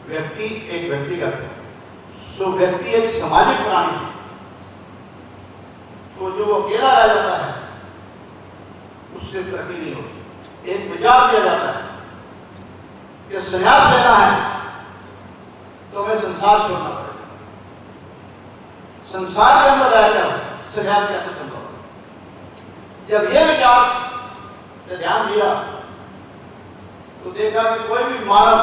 व्यक्ति एक व्यक्तिगत है, सो व्यक्ति एक सामाजिक प्राणी है। तो जो वो अकेला रह जाता है उससे तरक्की नहीं होती। एक विचार दिया जाता है कि संन्यास लेना है तो हमें संसार छोड़ना पड़ेगा। संसार के अंदर रहकर संन्यास कैसे संभव है? जब ये विचार पे ध्यान दिया तो देखा कि कोई भी मानव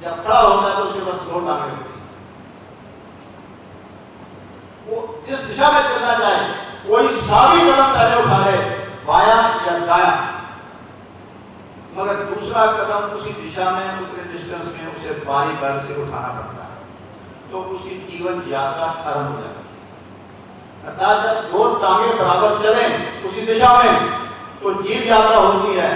जब खड़ा होता है तो उसके पास दो टांगें होती हैं। वो जिस दिशा में चलना चाहे, कोई सा भी कदम पहले उठा ले, बायां या दायां, मगर दूसरा कदम उसी दिशा में, उतने डिस्टेंस में उसे बारी बारी से उठाना पड़ता है, तो उसकी जीवन यात्रा आरंभ हो जाती है। अर्थात जब दो टांगे बराबर चले उसी दिशा में तो जीव यात्रा होती है।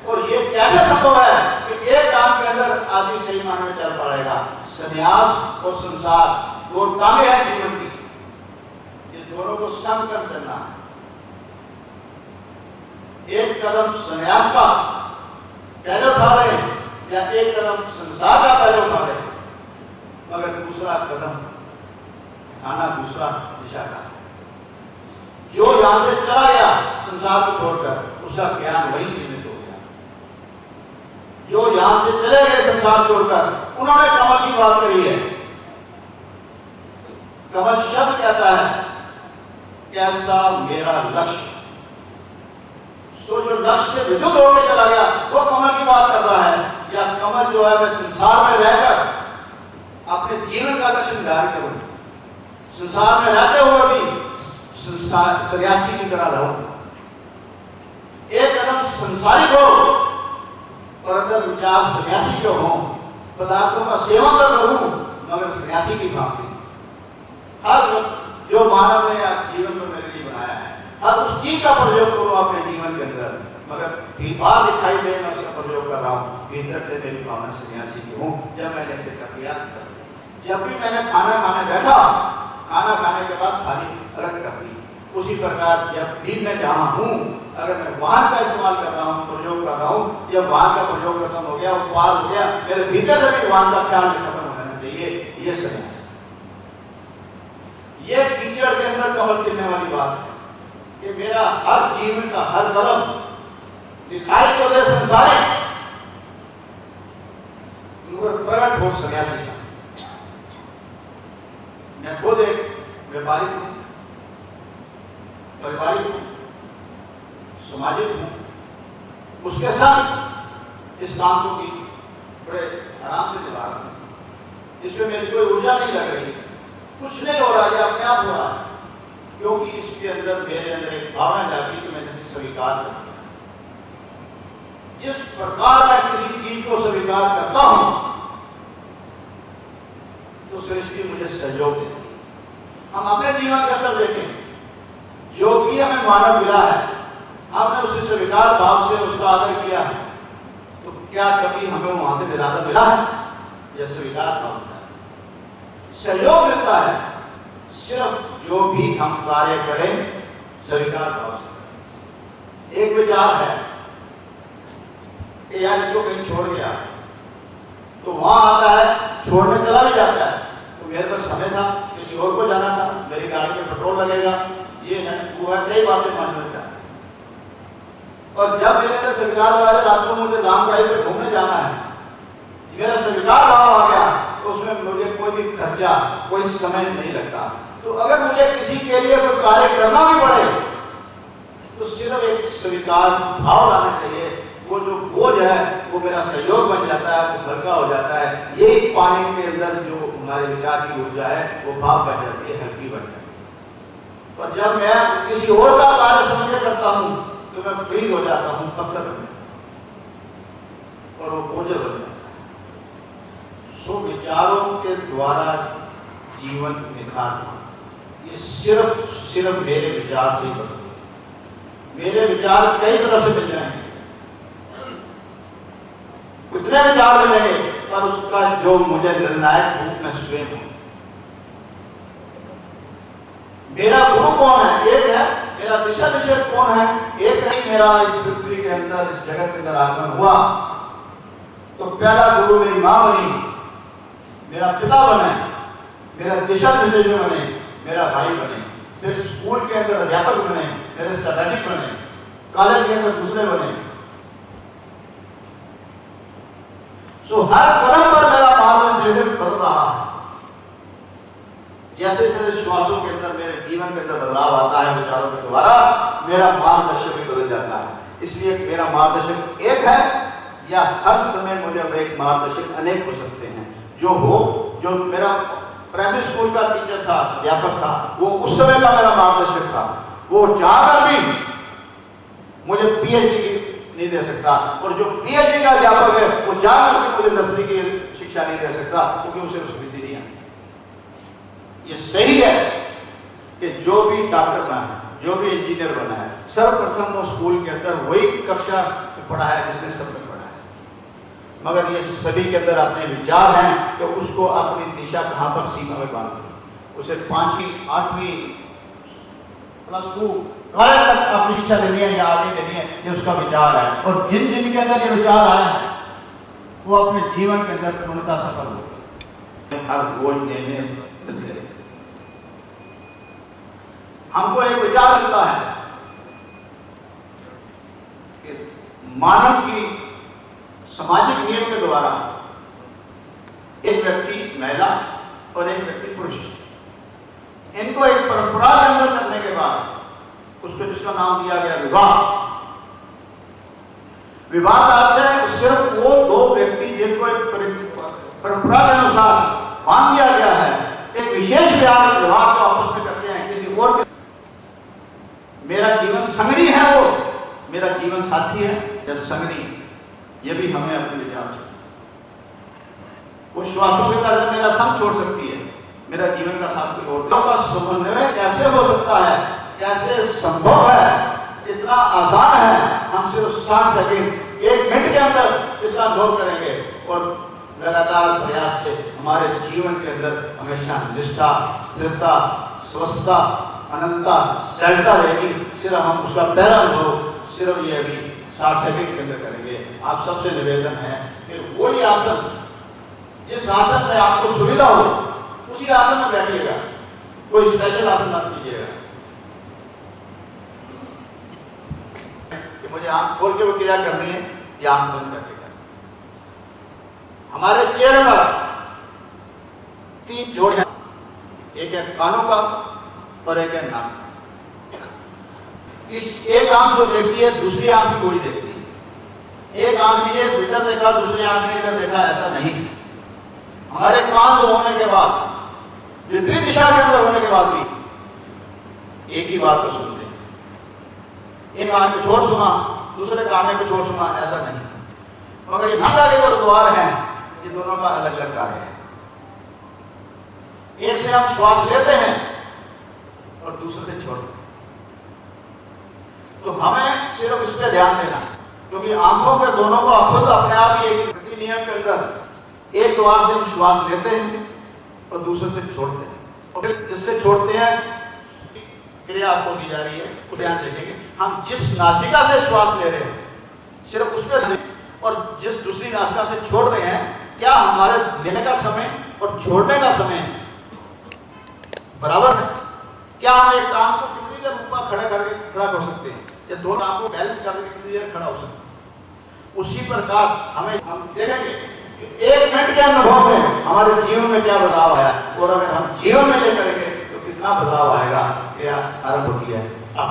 और ये कैसे संभव है कि एक टांग के अंदर आदमी सही मायने में चल पड़ेगा? संन्यास और संसार दो टांगे हैं जीवन की, ये दोनों को संग संग चलना है। एक कदम संन्यास का पहले उठा रहे या एक कदम संसार का पहले उठा रहे, मगर दूसरा कदम उठाना दूसरा दिशा का। जो यहां से चला गया संसार को छोड़कर, उसका ज्ञान वही सीमित हो गया। जो यहां से चले गए संसार छोड़कर, उन्होंने कमल की बात करी है। कमल शब्द कहता है कैसा मेरा लक्ष्य। सो जो लक्ष्य से विद्युत होकर चला गया वो कमल की बात कर रहा है, या कमल जो है वह संसार में रहकर अपने जीवन का लक्ष्य निर्धारित करूं, संसार में रहते हुए भी सन्यासी की तरह रहूं। एक कदम संसारिक हो और अंदर विचार सन्यासी जो हो, पदार्थों का सेवन कर रहूं मगर सन्यासी की भांति। हर जो मानव ने जीवन में मेरे लिए बनाया है, हर उस चीज का प्रयोग करूं अपने जीवन के अंदर, मगर बाहर दिखाई दे मैं उसका प्रयोग कर रहा हूं। भीतर से मेरी भावना सन्यासी की हूं। जब मैंने ऐसे कर लिया, जब भी मैंने खाना खाने बैठा, खाना खाने के बाद थाली अलग कर दी। उसी प्रकार जब भी मैं जहां हूं, अगर मैं वाहन का इस्तेमाल कर रहा हूं, प्रयोग कर रहा हूं, जब वाहन का प्रयोग खत्म हो गया, वो पार हो गया, मेरे भीतर से भी वाहन का ख्याल खत्म होना चाहिए। ये सन्यास, ये कीचड़ के अंदर कमल खिलने वाली बात है कि मेरा हर जीवन का हर कदम दिखाई तो दे संसारिक, मगर प्रकट हो सन्यासी का। मैं खुद एक व्यापारी हूं, पारिवारिक हूं, सामाजिक हूं, उसके साथ इस काम को भी बड़े आराम से निभा रहा हूं। इसमें मेरी कोई ऊर्जा नहीं लग रही, कुछ नहीं हो रहा, ये अपने आप हो रहा है, क्योंकि इसके अंदर मेरे अंदर एक भावना जागी कि मैंने इसे स्वीकार कर दिया। जिस प्रकार मैं किसी चीज को स्वीकार करता हूं तो सृष्टि मुझे सहयोग देती है। हम अपने जीवन के अंदर देखें, जो भी हमें मानव मिला है, हमने उसे स्वीकार भाव से उसका आदर किया है, तो क्या कभी हमें वहां से निरादर मिला है? यह स्वीकार भाव मिला है, सहयोग मिलता है सिर्फ जो भी हम कार्य करें स्वीकार भाव से। एक विचार है कि यार इसको कहीं छोड़ गया, तो वहां आता है, छोड़ने चला भी जाता है, तो मेरे पास समय था, किसी और को जाना था, मेरी गाड़ी में पेट्रोल लगेगा, ये है वो है, कई बातें मान लेता है। और जब मेरे स्वीकार वाले रात को मुझे लॉन्ग ड्राइव पे घूमने जाना है, मेरा स्वीकार भाव आ गया, तो उसमें मुझे कोई भी खर्चा, कोई समय नहीं लगता। तो अगर मुझे किसी के लिए कोई कार्य करना भी पड़े तो सिर्फ एक स्वीकार भाव लाना चाहिए। वो जो बोझ है वो मेरा सहयोग बन जाता है, वो हल्का हो जाता है। यही पानी के अंदर जो हमारे विचार की ऊर्जा है वो भाव बन जाती है, हल्की बन जाती है। और जब मैं किसी और का कार्य समझ करता हूं तो मैं फ्री हो जाता हूं, पत्थर बन जाता, और वो बोझ बन जाता है। सो विचारों के द्वारा जीवन निखारना, ये सिर्फ मेरे विचार से ही बदलेगा। मेरे विचार कई तरह से मिल जाएंगे, कितने विचार मिलेंगे, पर उसका जो मुझे निर्णायक रूप में स्वयं हूं। मेरा गुरु कौन है? एक है। मेरा दिशा निषेध कौन है? एक है। मेरा इस पृथ्वी के अंदर, इस जगत के अंदर आगमन हुआ तो पहला गुरु मेरी मां बनी, मेरा पिता बने, मेरा दिशा निर्देश बने, मेरा भाई बने, फिर स्कूल के अंदर अध्यापक बने, मेरे सहपाठी बने, कॉलेज के अंदर दूसरे बने। सो हर कदम पर मेरा मार्गदर्शन बदल रहा है। जैसे जैसे श्वासों के अंदर मेरे जीवन के अंदर बदलाव आता है विचारों के द्वारा, मेरा मार्गदर्शक भी बदल जाता है। इसलिए मेरा मार्गदर्शक एक है, या हर समय मुझे एक मार्गदर्शक अनेक हो सकते हैं। जो मेरा प्राइमरी स्कूल का टीचर था, अध्यापक था, वो उस समय का मेरा मार्गदर्शक था। वो चाहकर भी मुझे पीएचडी नहीं दे सकता, और जो पीएचडी का अध्यापक है वो चाहकर भी मुझे नर्सरी की शिक्षा नहीं दे सकता, क्योंकि उसे विधि नहीं आती। ये सही है कि जो भी डॉक्टर बना है, जो भी इंजीनियर बना है, सर्वप्रथम वो स्कूल के अंदर वही कक्षा पढ़ा है जिसने सब तक पढ़ा है। मगर ये सभी के अंदर अपने विचार हैं कि उसको अपनी दिशा कहां पर सीमा में बांध, उसे 5वीं 8वीं प्लस 2 कॉलेज तक अपनी शिक्षा देनी है या आगे देनी है, ये उसका विचार है। और जिन जिन के अंदर ये विचार आए वो अपने जीवन के अंदर पूर्णतः सफल हो। हर बोझ देने हमको एक विचार मिलता है कि मानव की सामाजिक नियम के द्वारा एक व्यक्ति महिला और एक व्यक्ति पुरुष, इनको एक परंपरा के अंदर करने के बाद उसको जिसका नाम दिया गया विवाह। विवाह का अर्थ है सिर्फ वो दो व्यक्ति जिनको एक परंपरा के अनुसार बांध दिया गया है, एक विशेष विवाह को आपस में करते हैं किसी और के। मेरा जीवन संगनी है, वो मेरा जीवन साथी है या संगनी, ये भी हमें अपने विचार से वो श्वासों के तरह मेरा संग छोड़ सकती है, मेरा जीवन का साथ कोई और का समन्वय कैसे हो सकता है, कैसे संभव है, इतना आसान है। हम सिर्फ 60 सेकंड 1 मिनट के अंदर इसका अनुभव करेंगे और लगातार प्रयास से हमारे जीवन के अंदर हमेशा निष्ठा, स्थिरता, स्वस्थता, अनंतता, सहजता रहेगी। सिर्फ हम उसका पहला अनुभव सिर्फ ये अभी 60 सेकंड के अंदर करेंगे। आप सबसे निवेदन है कि वही आसन, जिस आसन में आपको सुविधा हो उसी आसन में बैठिएगा, कोई स्पेशल आसन मत कीजिएगा। मुझे आंख खोल के वो क्रिया करनी है या आंख बंद करके करनी है। हमारे चेहरे पर 3 जोड़ हैं, एक है कानों का और एक है नाक का। इस एक आंख जो देखती है दूसरी आंख भी वही देखती है। एक आंख ने इधर देखा, दूसरी आंख ने इधर देखा, ऐसा नहीं। हमारे कान जो होने के बाद, विपरीत दिशा के अंदर होने के बाद भी एक ही बात को सुनते हैं। एक कान पे छोड़ सुना, दूसरे कान पे छोड़ सुना, ऐसा नहीं। मगर ये नाक के जो द्वार है, ये दोनों का अलग अलग कार्य है। एक से हम श्वास लेते हैं और दूसरे से छोड़ते हैं। तो हमें सिर्फ इस पर ध्यान देना, क्योंकि आंखों के दोनों को खुद अपने आप ही एक प्रति नियम के अंदर एक द्वार से हम श्वास लेते हैं और दूसरे से छोड़ते हैं, और फिर जिससे छोड़ते हैं क्रिया आपको दी जा रही है, ध्यान रखेंगे। हम जिस नासिका से श्वास ले रहे हैं सिर्फ उस पर, और जिस दूसरी नासिका से छोड़ रहे हैं, क्या हमारे लेने का समय और छोड़ने का समय बराबर है? क्या हम एक काम को कितनी देर ऊपर खड़ा कर सकते हैं, या दो काम को बैलेंस करके कितनी देर खड़ा हो सकते हैं? उसी प्रकार हम देखेंगे कि 1 मिनट के अनुभव में हमारे जीवन में क्या बदलाव आया, और अगर हम जीवन में ये करेंगे तो कितना बदलाव आएगा, क्या आरंभ होती है। अब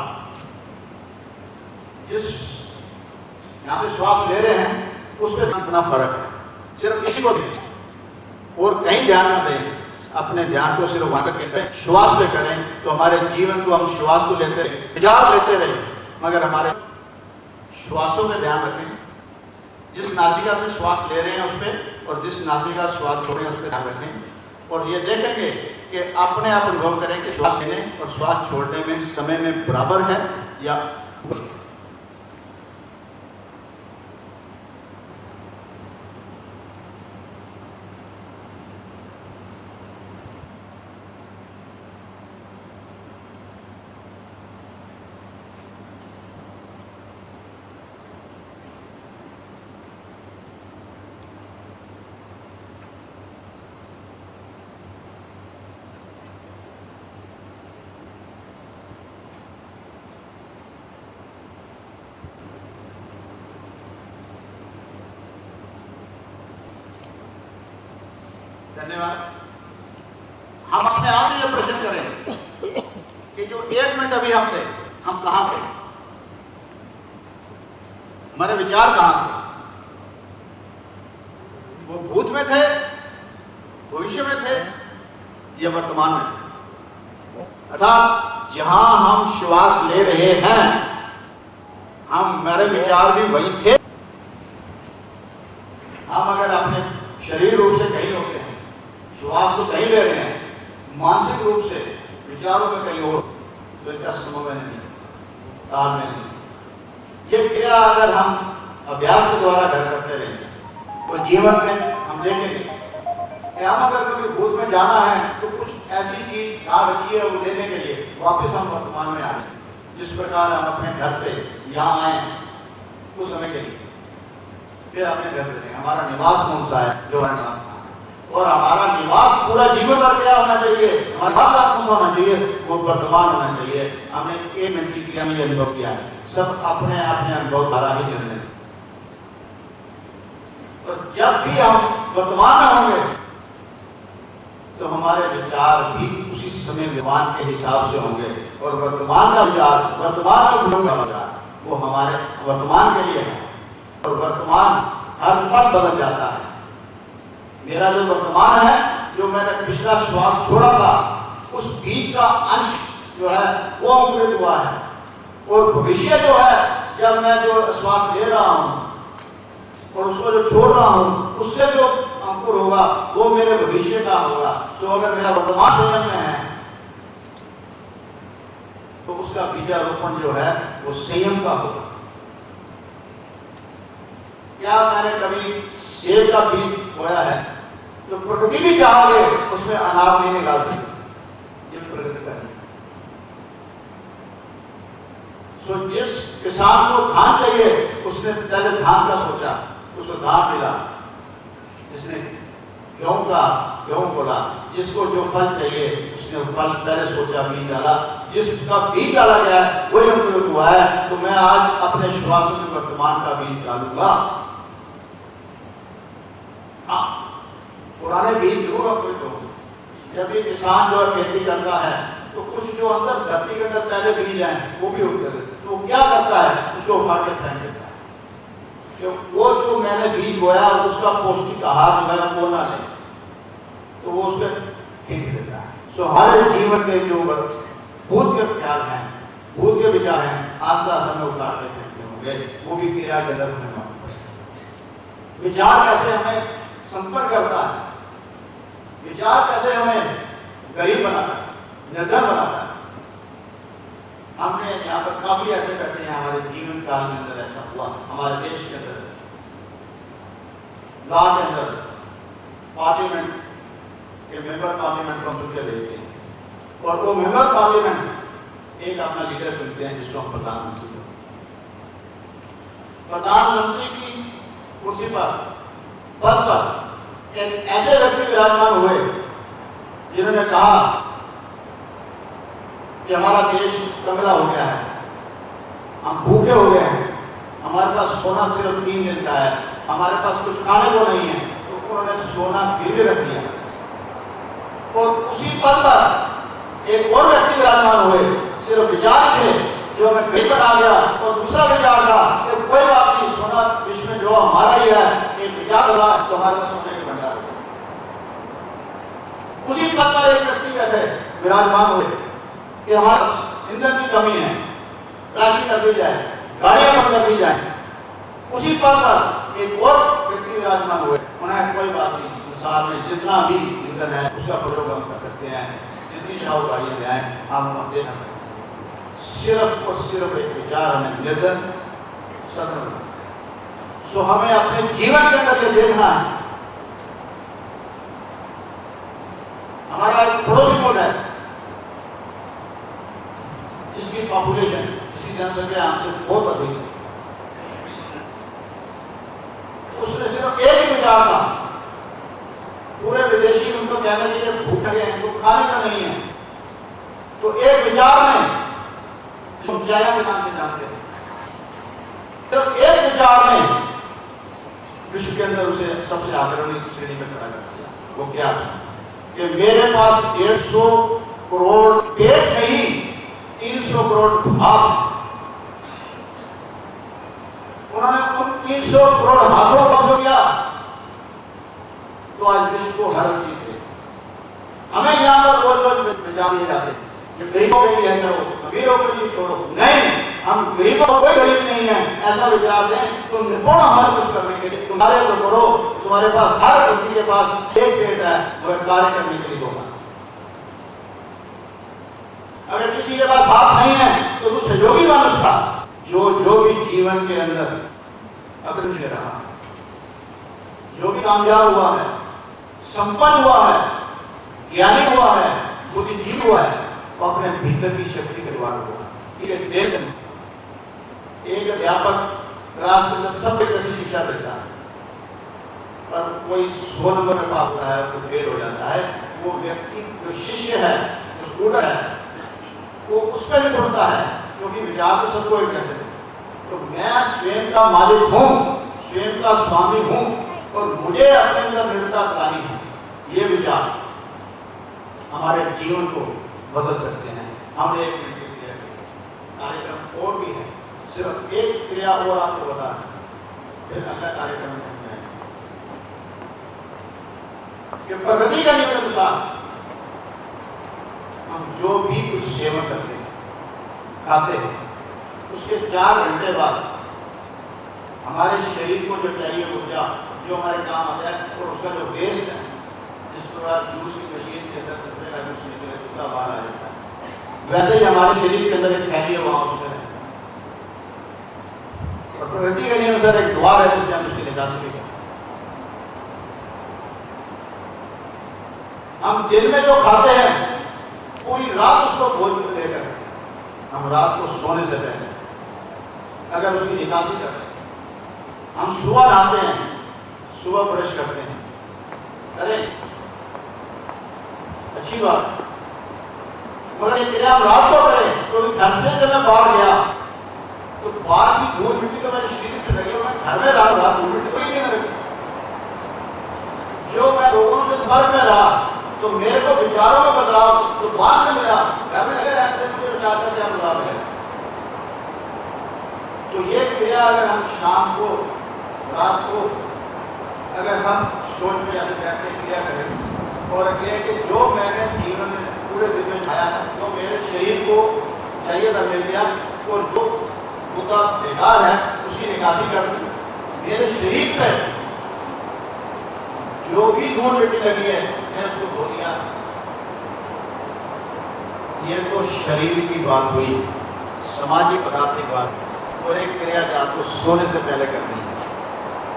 जिस यहां से श्वास ले रहे हैं उस पर कितना फर्क है, सिर्फ इसी को दें और कहीं ध्यान ना दें। अपने ध्यान को सिर्फ वहां तक श्वास पे करें, तो हमारे जीवन को हम श्वास को लेते रहे, विचार लेते रहे, मगर हमारे श्वासों में ध्यान रखें। जिस नासिका से श्वास ले रहे हैं उस पर, और जिस नासिका श्वास छोड़ रहे हैं उस पर ध्यान रखें, और ये देखेंगे कि अपने आप अनुभव करें कि श्वास लेने और श्वास छोड़ने में समय में बराबर है या धन्यवाद। हम अपने आप से ये प्रश्न करें कि जो 1 मिनट अभी हम थे, हम कहाँ थे? हमारे विचार कहाँ थे? वो भूत में थे, भविष्य में थे, या वर्तमान में थे? अर्थात जहां हम श्वास ले रहे हैं, हमारे विचार भी वही थे। हम अगर अपने शरीर रूप से कहीं होते हैं, श्वास तो कहीं ले रहे हैं, मानसिक रूप से विचारों में कहीं और, तो इनका समन्वय नहीं, तालमेल नहीं। ये क्रिया अगर हम अभ्यास के द्वारा घर करते रहेंगे तो जीवन में हम देखेंगे कि हम अगर कभी भूत में जाना है तो कुछ ऐसी चीज कहाँ रखी है वो लेने के लिए वापस हम वर्तमान में आए। जिस प्रकार हम अपने घर से यहाँ आए कुछ समय के लिए, फिर अपने घर चलेंगे। हमारा निवास कौन सा है? जो है निवास, और हमारा निवास पूरा जीवन भर क्या होना चाहिए? हमारा कौन सा होना चाहिए? वो वर्तमान होना चाहिए। हमने 1 मिनट की क्रिया में यह अनुभव किया है। सब अपने अनुभव द्वारा ही निर्णय। और जब भी हम वर्तमान में होंगे तो हमारे विचार भी उसी समय विमान के हिसाब से होंगे, और वर्तमान का विचार, वर्तमान का विचार वो हमारे वर्तमान के लिए है, और वर्तमान हर पल बदल जाता है। मेरा जो वर्तमान है, जो मैंने पिछला श्वास छोड़ा था, उस बीज का अंश जो है वो अंकुरित हुआ है, और भविष्य जो है, जब मैं जो श्वास ले रहा हूं और उसको जो छोड़ रहा हूं, उससे जो अंकुर होगा वो मेरे भविष्य का होगा। तो अगर मेरा वर्तमान संयम में है तो उसका बीजारोपण जो है वो संयम का होगा। क्या मैंने कभी सेब का बीज बोया है? तो प्रकृति भी चाहोगे उसमें अनार नहीं निकाल सकती, ये प्रकृति का है। तो जिस किसान को धान चाहिए उसने पहले धान का सोचा, उसको धान मिला। जिसने गेहूं बोला, जिसको जो फल चाहिए उसने फल पहले सोचा, बीज डाला। जिसका बीज डाला गया वही अंकुरित हुआ है। तो मैं आज अपने श्वासों में वर्तमान का बीज डालूंगा। हाँ, पुराने बीज जरूर अंकुरित होंगे। जब ये किसान जो है खेती करता है तो कुछ जो अंदर धरती के अंदर पहले बीज हैं वो भी उगते हैं। तो क्या करता है? उसको उठा के फेंक देता है। वो जो मैंने बीज बोया उसका पौष्टिक आहार जो है वो ना ले, तो वो उसको फेंक देता है। सो हर जीवन के जो भूत के ख्याल हैं, भूत के विचार हैं, आस्था आस्था में उतार देते होंगे, वो भी क्रिया के अंदर होने वाले। विचार कैसे हमें संपर्क करता है? विचार कैसे हमें गरीब बनाता है, निर्धन बनाता है? हमने यहाँ पर काफी ऐसे करते हैं, हमारे जीवन काल के अंदर ऐसा हुआ। हमारे देश के अंदर लॉ के अंदर पार्लियामेंट के मेंबर पार्लियामेंट को चुन के भेजते हैं, और वो मेंबर पार्लियामेंट एक अपना लीडर चुनते हैं जिसको हम प्रधानमंत्री कहते हैं। प्रधानमंत्री की कुर्सी पर, पद पर एक ऐसे व्यक्ति विराजमान हुए जिन्होंने कहा कि हमारा देश कंगला हो गया है, हम भूखे हो गए हैं, हमारे पास सोना सिर्फ 3 दिन का है, हमारे पास कुछ खाने को नहीं है। तो उन्होंने सोना गिरवे रख दिया, और उसी पद पर एक और व्यक्ति विराजमान हुए, सिर्फ विचार थे जो हमें कहीं पर आ गया, और दूसरा विचार था कि कोई बात नहीं, सोना विश्व में जो हमारा ही है, एक विचार होगा तो हमारे सोने के भंडार। उसी पद पर एक व्यक्ति कैसे विराजमान हुए कि हमारा ईंधन की कमी है, राशि कर दी जाए, गाड़ियां बंद कर दी जाए। उसी पद पर एक और व्यक्ति विराजमान हुए, उन्हें कोई बात नहीं, संसार में जितना भी ईंधन है उसका प्रयोग हम कर सकते हैं, जितनी शाह गाड़ियां ले आए हम दे सकते हैं। सिर्फ और सिर्फ एक विचार हमें निर्धन सदन। सो हमें अपने जीवन के अंदर ये देखना है। हमारा एक पड़ोसी मुल्क है जिसकी पॉपुलेशन, जिसकी जनसंख्या हमसे बहुत अधिक है, उसने सिर्फ एक ही विचार था, पूरे विदेशी उनको कहने के लिए भूखे हैं, उनको खाने का नहीं है। तो एक विचार में चाइना के नाम से जानते हैं, सिर्फ एक विचार में विश्व के अंदर उसे सबसे आदरणीय श्रेणी में खड़ा कर दिया। वो क्या है कि मेरे पास 150 करोड़ पेट नहीं, 300 करोड़ भाग। उन्होंने उन 300 करोड़ हाथों को जो किया तो आज विश्व को हर चीज है। हमें यहाँ पर रोज रोज विचार दिए जाते हैं कि गरीबों के लिए करो, अमीरों के लिए छोड़ो। नहीं, हम गरीबों कोई गरीब नहीं है ऐसा विचार दें। तुम निपुण हमारे कुछ करने के लिए तुम्हारे तो करो। तुम्हारे पास हर व्यक्ति के पास एक पेट है, वह कार्य करने के लिए होगा। अगर किसी के पास हाथ नहीं है तो तू सहयोगी मनुष्य था। जो भी जीवन के अंदर अग्रणी रहा, जो भी कामयाब हुआ है, संपन्न हुआ है, ज्ञानी हुआ है, बुद्धिजीवी हुआ है, वो अपने भीतर की शक्ति के द्वारा हुआ। एक देश में एक अध्यापक क्लास में सब जैसी शिक्षा देता है, पर कोई 100 नंबर में पास होता है तो फेल हो जाता है। वो व्यक्ति जो शिष्य है, जो स्टूडेंट है, वो उस पर भी उठता है, क्योंकि विचार तो सबको एक जैसे। तो मैं स्वयं का मालिक हूँ, स्वयं का स्वामी हूँ और मुझे अपने अंदर दृढ़ता लानी है। ये विचार हमारे जीवन को बदल सकते हैं। हमने एक मिनट के लिए कार्यक्रम और भी है, सिर्फ एक क्रिया और आपको बता फिर अगला कार्यक्रम में कि प्रगति का नियम अनुसार हम जो भी कुछ सेवन करते हैं, खाते हैं, उसके 4 घंटे बाद हमारे शरीर को जो चाहिए ऊर्जा जो हमारे काम आता है, और उसका जो वेस्ट है, जिस प्रकार जूस की मशीन के अंदर सत्रे का जूस निकले उसका बाहर आ जाता है, वैसे ही हमारे शरीर के अंदर एक थैली है, वहां उसमें है। और प्रकृति के नियम अनुसार एक द्वार है जिससे हम उसकी निकासी भी करते हैं। हम दिन में जो खाते हैं पूरी रात उसको भोजन में लेकर हम रात को सोने से पहले अगर उसकी निकासी करते हैं, हम सुबह नहाते हैं, सुबह ब्रश करते हैं, अरे अच्छी बात, मगर ये क्रिया हम रात को करें। तो घर से जब मैं बाहर गया तो बाहर की धूल मिट्टी तो मेरे शरीर से लगी, मैं घर में रहा धूल मिट्टी कोई नहीं लगी। जो मैं लोगों के स्वर में रहा तो मेरे को विचारों में बदलाव तो बाहर से मिला, घर में अगर ऐसे मुझे विचार का क्या बदलाव मिलेगा। तो ये क्रिया अगर हम शाम को, रात को अगर हम सोच में ऐसे बैठते क्रिया करें और ये कि जो मैंने जीवन में पूरे दिन में खाया है, जो मेरे शरीर को चाहिए था मिल गया, और जो उसका बेकार है उसकी निकासी कर दी। मेरे शरीर पर जो भी धूल मिट्टी लगी है मैंने उसको धो दिया। ये तो शरीर की बात हुई, सामाजिक पदार्थ की बात। और एक क्रिया जो आपको सोने से पहले करनी है,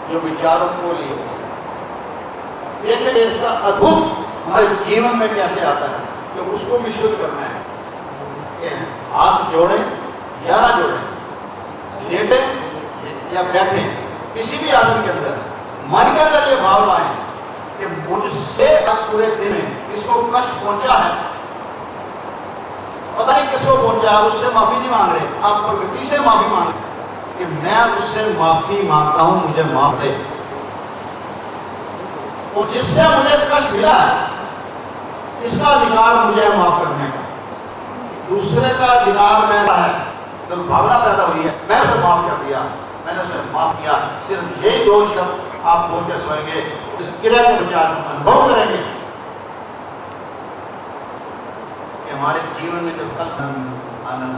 जो विचारों को लिए देखिए इसका अद्भुत हमारे जीवन में कैसे आता है, तो उसको भी शुद्ध करना है। हाथ जोड़े या ना जोड़े, लेटे या बैठे, किसी भी आसन के अंदर मन के अंदर ये भाव लाए कि मुझसे अब पूरे दिन में इसको कष्ट पहुंचा है, पता नहीं किसको पहुंचा है, उससे माफी नहीं मांग रहे, आप प्रकृति से माफी मांग रहे कि मैं उससे माफी मांगता हूं, मुझे माफ दे। और जिससे मुझे कष्ट मिला है इसका अधिकार मुझे माफ करने का, दूसरे का अधिकार मेरा है। तो भावना पैदा हुई है, मैं उसे माफ कर दिया, मैंने उसे माफ किया। सिर्फ ये 2 शब्द आप बोल के सोएंगे, इस क्रिया के विचार अनुभव करेंगे कि हमारे जीवन में जो कष्ट आनंद